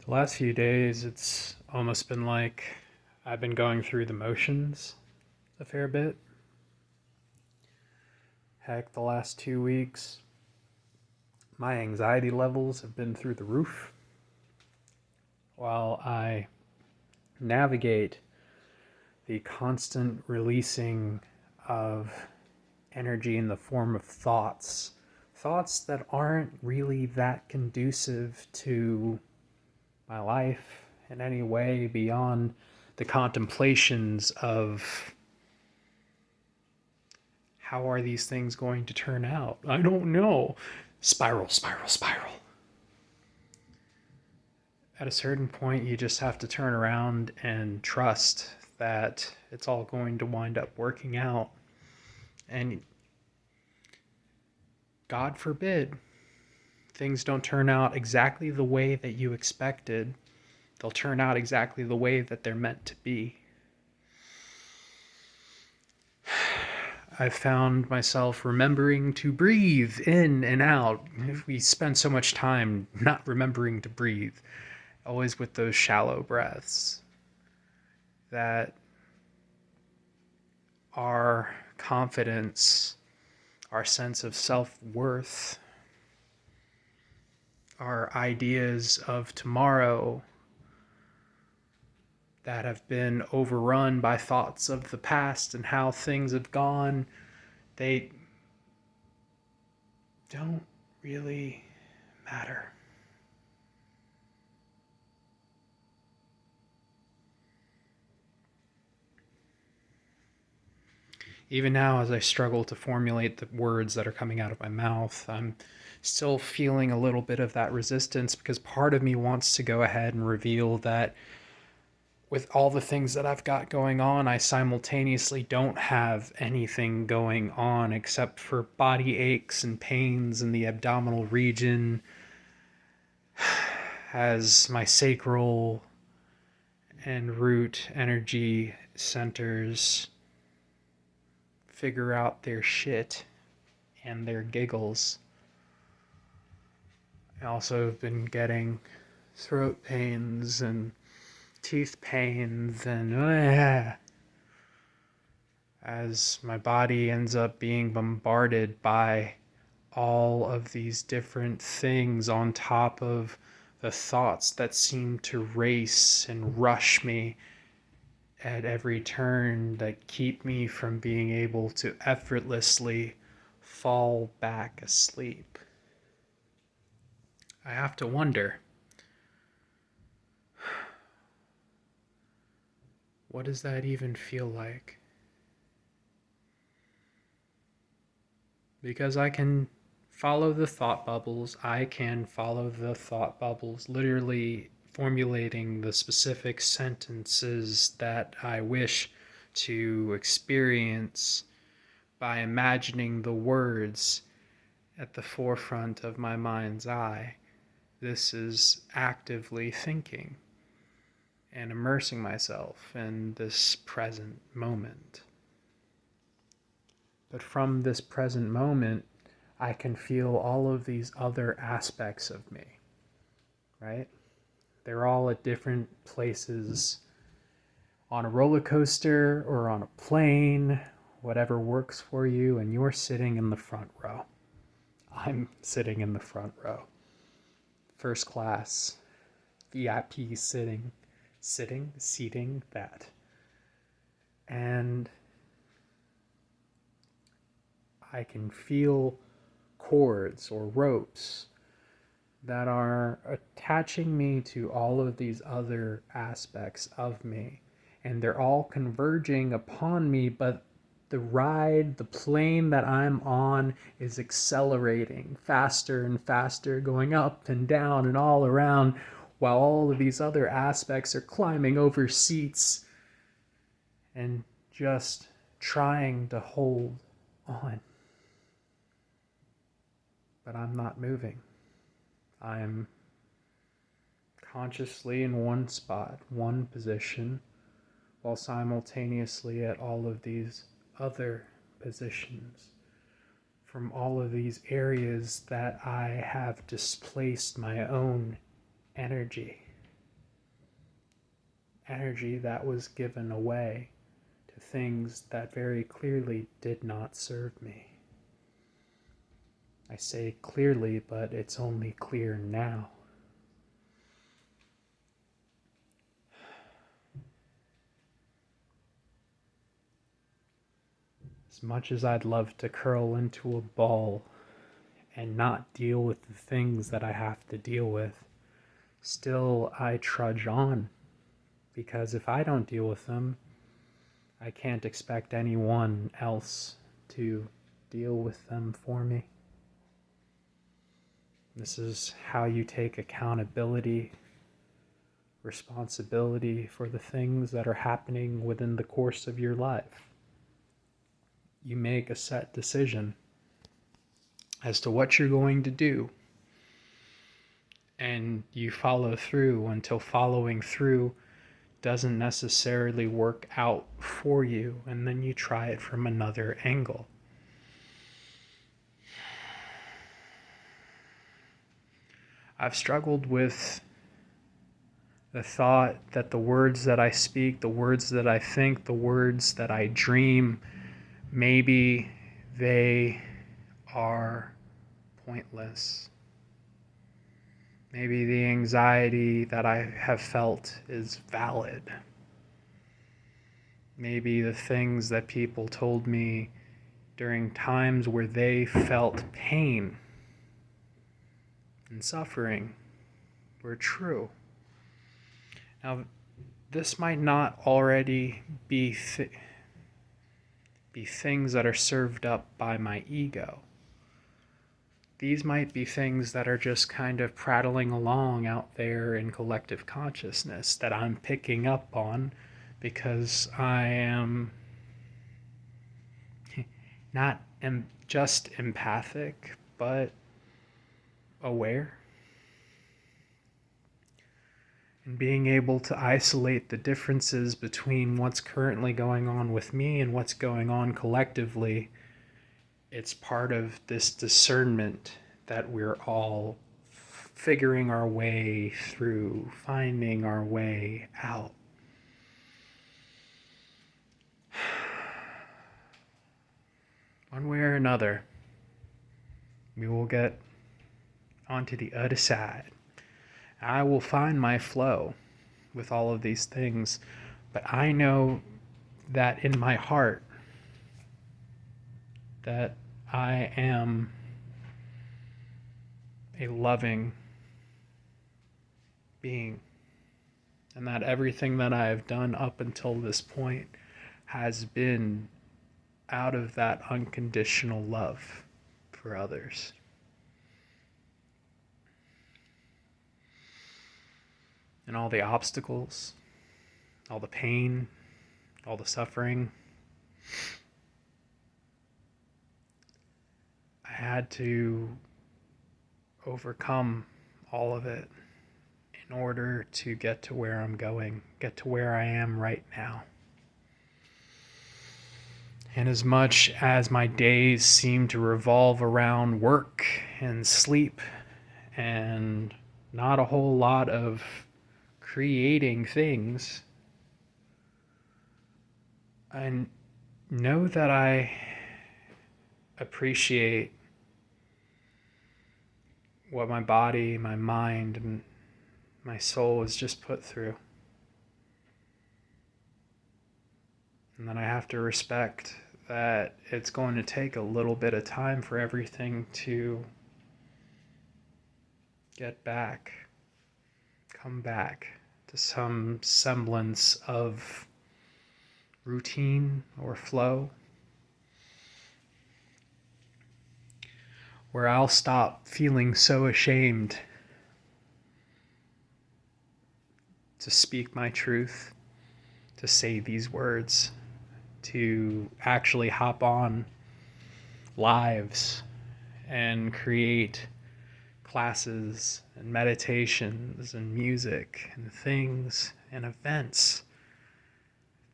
The last few days, it's almost been like I've been going through the motions a fair bit. Heck, the last 2 weeks, my anxiety levels have been through the roof while I navigate the constant releasing of energy in the form of thoughts. Thoughts that aren't really that conducive to my life in any way beyond the contemplations of how are these things going to turn out? I don't know. Spiral, spiral, spiral. At a certain point, you just have to turn around and trust that it's all going to wind up working out. And God forbid, things don't turn out exactly the way that you expected. They'll turn out exactly the way that they're meant to be. I've found myself remembering to breathe in and out. We spend so much time not remembering to breathe, always with those shallow breaths, that our confidence, our sense of self-worth, our ideas of tomorrow that have been overrun by thoughts of the past and how things have gone, they don't really matter. Even now, as I struggle to formulate the words that are coming out of my mouth, I'm still feeling a little bit of that resistance because part of me wants to go ahead and reveal that with all the things that I've got going on, I simultaneously don't have anything going on except for body aches and pains in the abdominal region as my sacral and root energy centers figure out their shit and their giggles. I also have been getting throat pains and teeth pains and as my body ends up being bombarded by all of these different things on top of the thoughts that seem to race and rush me at every turn that keep me from being able to effortlessly fall back asleep. I have to wonder, what does that even feel like? Because I can follow the thought bubbles, literally formulating the specific sentences that I wish to experience by imagining the words at the forefront of my mind's eye. This is actively thinking and immersing myself in this present moment. But from this present moment, I can feel all of these other aspects of me, right? They're all at different places on a roller coaster or on a plane, whatever works for you, and you're sitting in the front row. I'm sitting in the front row. First class, VIP seating, that. And I can feel cords or ropes that are attaching me to all of these other aspects of me. And they're all converging upon me, but the ride, the plane that I'm on is accelerating faster and faster, going up and down and all around, while all of these other aspects are climbing over seats and just trying to hold on. But I'm not moving. I'm consciously in one spot, one position, while simultaneously at all of these other positions from all of these areas that I have displaced my own energy. energy that was given away to things that very clearly did not serve me. I say clearly, but it's only clear now. As much as I'd love to curl into a ball and not deal with the things that I have to deal with, still I trudge on, because if I don't deal with them, I can't expect anyone else to deal with them for me. This is how you take accountability, responsibility for the things that are happening within the course of your life. You make a set decision as to what you're going to do, and you follow through until following through doesn't necessarily work out for you, and then you try it from another angle. I've struggled with the thought that the words that I speak, the words that I think, the words that I dream, maybe they are pointless. Maybe the anxiety that I have felt is valid. Maybe the things that people told me during times where they felt pain and suffering were true. Now, this might not already be things that are served up by my ego. These might be things that are just kind of prattling along out there in collective consciousness that I'm picking up on because I am not just empathic, but aware. And being able to isolate the differences between what's currently going on with me and what's going on collectively, it's part of this discernment that we're all figuring our way through, finding our way out. One way or another, we will get onto the other side. I will find my flow with all of these things, but I know that in my heart that I am a loving being, and that everything that I have done up until this point has been out of that unconditional love for others. And all the obstacles, all the pain, all the suffering, I had to overcome all of it in order to get to where I'm going, get to where I am right now. And as much as my days seem to revolve around work and sleep and not a whole lot of creating things, I know that I appreciate what my body, my mind, and my soul is just put through. And then I have to respect that it's going to take a little bit of time for everything to get back, come back to some semblance of routine or flow, where I'll stop feeling so ashamed to speak my truth, to say these words, to actually hop on lives and create classes and meditations and music and things and events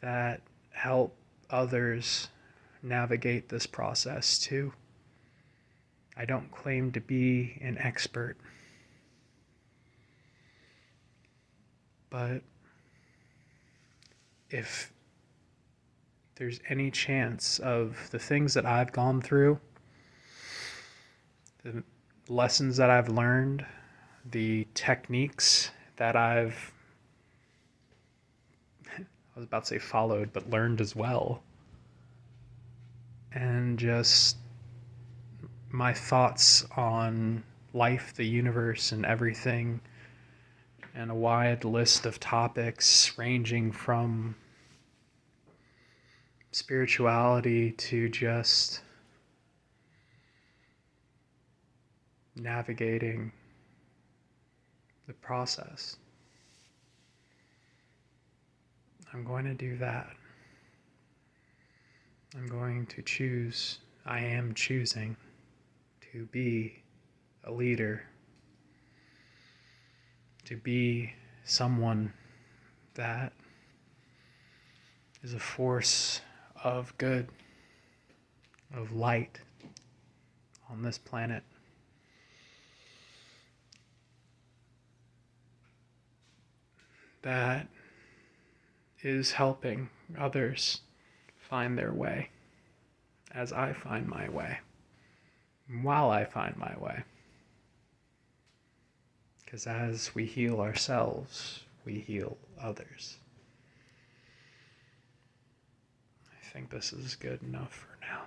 that help others navigate this process too. I don't claim to be an expert, but if there's any chance of the things that I've gone through, the lessons that I've learned, the techniques that I was about to say followed, but learned as well, and just my thoughts on life, the universe, and everything, and a wide list of topics ranging from spirituality to just navigating the process. I'm going to do that. I'm going to choose, I am choosing to be a leader, to be someone that is a force of good, of light on this planet. That is helping others find their way as I find my way, while I find my way. Because as we heal ourselves, we heal others. I think this is good enough for now.